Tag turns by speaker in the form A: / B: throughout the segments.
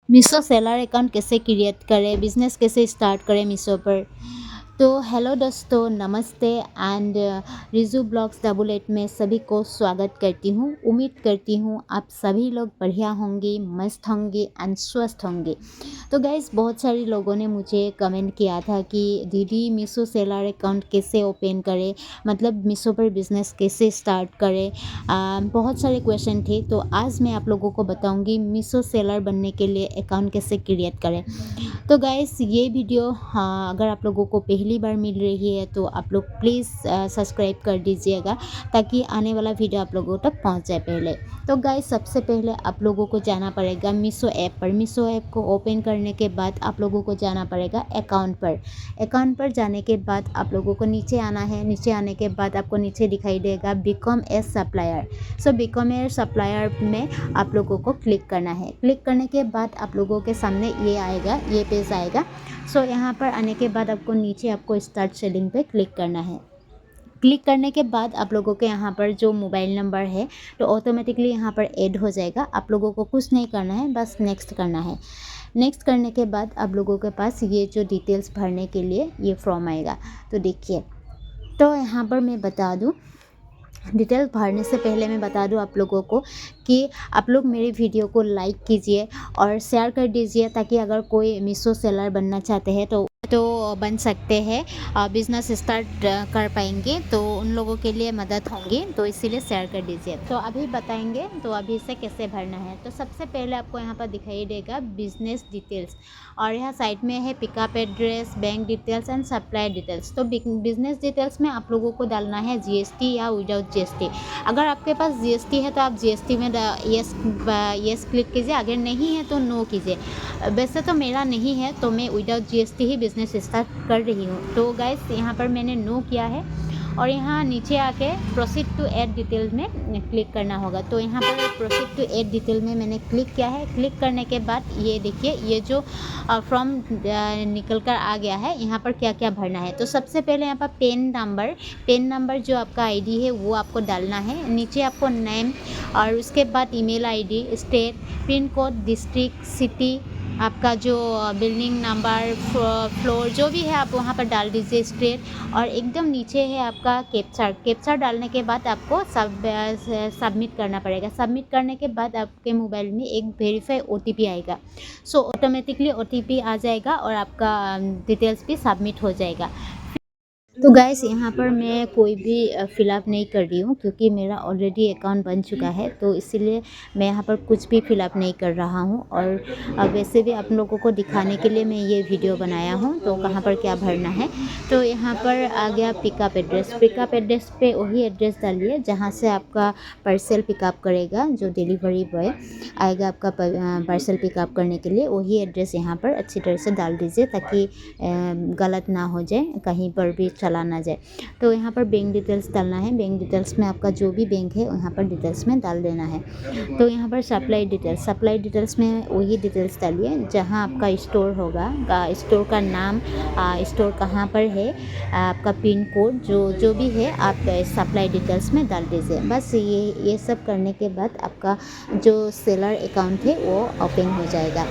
A: Meesho seller account कैसे create करें, business कैसे स्टार्ट करें मीशो पर। तो हेलो दोस्तों, नमस्ते एंड रिजू ब्लॉग्स 88 में सभी को स्वागत करती हूँ। उम्मीद करती हूँ आप सभी लोग बढ़िया होंगे, मस्त होंगे एंड स्वस्थ होंगे। तो गाइज़, बहुत सारे लोगों ने मुझे कमेंट किया था कि दीदी मीशो सेलर अकाउंट कैसे ओपन करें, मतलब मीशो पर बिज़नेस कैसे स्टार्ट करें। बहुत सारे क्वेश्चन थे, तो आज मैं आप लोगों को बताऊंगी मीशो सेलर बनने के लिए अकाउंट कैसे क्रिएट करें। तो गाइस, ये वीडियो अगर आप लोगों को पहली बार मिल रही है तो आप लोग प्लीज़ सब्सक्राइब कर दीजिएगा, ताकि आने वाला वीडियो आप लोगों तक पहुंच जाए पहले। तो गाइस, सबसे पहले आप लोगों को जाना पड़ेगा मीशो ऐप पर। मीशो ऐप को ओपन करने के बाद आप लोगों को जाना पड़ेगा अकाउंट पर। अकाउंट पर जाने के बाद आप लोगों को नीचे आना है। नीचे आने के बाद आपको नीचे दिखाई देगा become a supplier. So become a supplier में आप लोगों को क्लिक करना है। क्लिक करने के बाद आप लोगों के सामने ये आएगा, ये पेज आएगा। सो यहाँ पर आने के बाद आपको नीचे आपको स्टार्ट सेलिंग पे क्लिक करना है। क्लिक करने के बाद आप लोगों के यहाँ पर जो मोबाइल नंबर है तो ऑटोमेटिकली यहाँ पर ऐड हो जाएगा। आप लोगों को कुछ नहीं करना है, बस नेक्स्ट करना है। नेक्स्ट करने के बाद आप लोगों के पास ये जो डिटेल्स भरने के लिए ये फॉर्म आएगा। तो देखिए, तो यहाँ पर मैं बता दूँ, डिटेल्स भरने से पहले मैं बता दूं आप लोगों को कि आप लोग मेरी वीडियो को लाइक कीजिए और शेयर कर दीजिए, ताकि अगर कोई मीशो सेलर बनना चाहते हैं तो बन सकते हैं, बिज़नेस स्टार्ट कर पाएंगे, तो उन लोगों के लिए मदद होंगी। तो इसीलिए शेयर कर दीजिए। तो अभी बताएंगे तो अभी इसे कैसे भरना है। तो सबसे पहले आपको यहाँ पर दिखाई देगा बिजनेस डिटेल्स, और यहाँ साइड में है pickup address, bank details and supply details. तो बिजनेस डिटेल्स में आप लोगों को डालना है जीएसटी या विदाउट जीएसटी। अगर आपके पास जीएसटी है तो आप जीएसटी में यस क्लिक कीजिए, अगर नहीं है तो नो कीजिए। वैसे तो मेरा नहीं है, तो मैं विदाउट जीएसटी ही बिज़नेस स्टार्ट कर रही हूँ। तो गाइस, यहाँ पर मैंने नो किया है और यहाँ नीचे आके प्रोसीड टू ऐड डिटेल में क्लिक करना होगा। तो यहाँ पर प्रोसीड टू ऐड डिटेल में मैंने क्लिक किया है। क्लिक करने के बाद ये देखिए, ये जो फॉर्म निकल कर आ गया है, यहाँ पर क्या क्या भरना है। तो सबसे पहले यहाँ पर पेन नंबर जो आपका आईडी है वो आपको डालना है। नीचे आपको नेम, और उसके बाद email ID, state, pin code, district, city, आपका जो बिल्डिंग नंबर, फ्लोर जो भी है आप वहाँ पर डाल दीजिए स्ट्रेट। और एकदम नीचे है आपका कैप्चर डालने के बाद आपको सबमिट करना पड़ेगा। सबमिट करने के बाद आपके मोबाइल में एक वेरीफाई ओटीपी आएगा। सो ऑटोमेटिकली ओटीपी आ जाएगा और आपका डिटेल्स भी सबमिट हो जाएगा। तो गाइस, यहाँ पर मैं कोई भी फिलअप नहीं कर रही हूँ, क्योंकि मेरा ऑलरेडी अकाउंट बन चुका है। तो इसीलिए मैं यहाँ पर कुछ भी फिलअप नहीं कर रहा हूँ। और वैसे भी आप लोगों को दिखाने के लिए मैं ये वीडियो बनाया हूँ। तो कहाँ पर क्या भरना है, तो यहाँ पर आ गया पिकअप एड्रेस। पिकअप एड्रेस पे वही एड्रेस डालिए जहाँ से आपका पार्सल पिकअप करेगा। जो डिलीवरी बॉय आएगा आपका पार्सल पिकअप करने के लिए, वही एड्रेस यहाँ पर अच्छी तरह से डाल दीजिए, ताकि गलत ना हो जाए, कहीं पर भी चला ना जाए। तो यहाँ पर बैंक डिटेल्स डालना है। बैंक डिटेल्स में आपका जो भी बैंक है यहाँ पर डिटेल्स में डाल देना है। तो यहाँ पर सप्लाई डिटेल्स में वही डिटेल्स डालिए जहाँ आपका स्टोर होगा, स्टोर का नाम, स्टोर कहाँ पर है, आपका पिन कोड, जो भी है आप सप्लाई डिटेल्स में डाल दीजिए। बस ये सब करने के बाद आपका जो सेलर अकाउंट है वो ओपन हो जाएगा।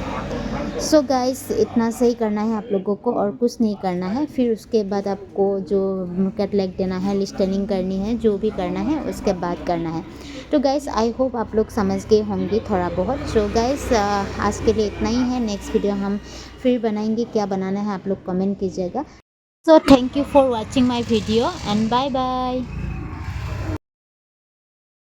A: सो गाइस, इतना सही करना है आप लोगों को, और कुछ नहीं करना है। फिर उसके बाद आपको जो कैटलॉग देना है, लिस्टिंग करनी है, जो भी करना है उसके बाद करना है। तो गाइस, आई होप आप लोग समझ गए होंगे थोड़ा बहुत। सो गाइस, आज के लिए इतना ही है। नेक्स्ट वीडियो हम फिर बनाएंगे। क्या बनाना है आप लोग कमेंट कीजिएगा। So thank you for watching my video and bye bye.